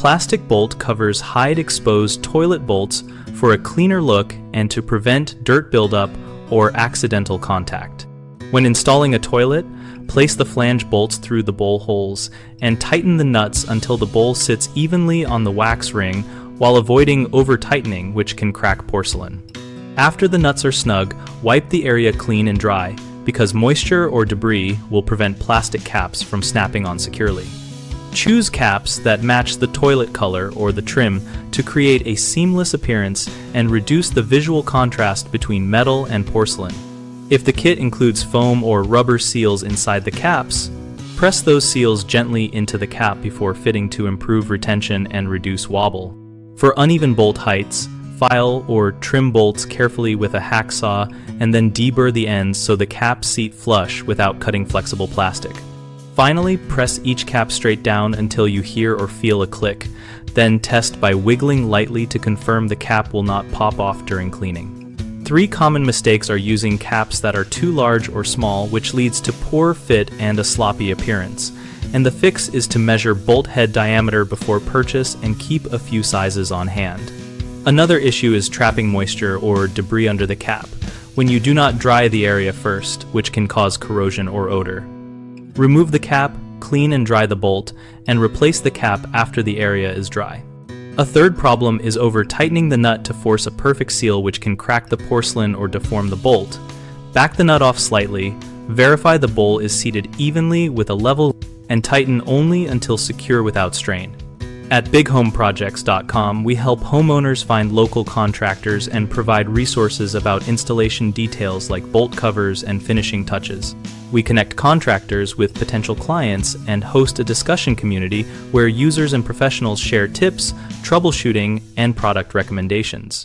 plastic bolt covers hide-exposed toilet bolts for a cleaner look and to prevent dirt buildup or accidental contact. When installing a toilet, place the flange bolts through the bowl holes and tighten the nuts until the bowl sits evenly on the wax ring while avoiding over-tightening, which can crack porcelain. After the nuts are snug, wipe the area clean and dry, because moisture or debris will prevent plastic caps from snapping on securely. Choose caps that match the toilet color or the trim to create a seamless appearance and reduce the visual contrast between metal and porcelain. If the kit includes foam or rubber seals inside the caps, press those seals gently into the cap before fitting to improve retention and reduce wobble. For uneven bolt heights, file or trim bolts carefully with a hacksaw and then deburr the ends so the caps seat flush without cutting flexible plastic. Finally, press each cap straight down until you hear or feel a click, then test by wiggling lightly to confirm the cap will not pop off during cleaning. 3 common mistakes are using caps that are too large or small, which leads to poor fit and a sloppy appearance. And the fix is to measure bolt head diameter before purchase and keep a few sizes on hand. Another issue is trapping moisture or debris under the cap when you do not dry the area first, which can cause corrosion or odor. Remove the cap, clean and dry the bolt, and replace the cap after the area is dry. A third problem is over-tightening the nut to force a perfect seal, which can crack the porcelain or deform the bolt. Back the nut off slightly, verify the bowl is seated evenly with a level, and tighten only until secure without strain. At bighomeprojects.com, we help homeowners find local contractors and provide resources about installation details like bolt covers and finishing touches. We connect contractors with potential clients and host a discussion community where users and professionals share tips, troubleshooting, and product recommendations.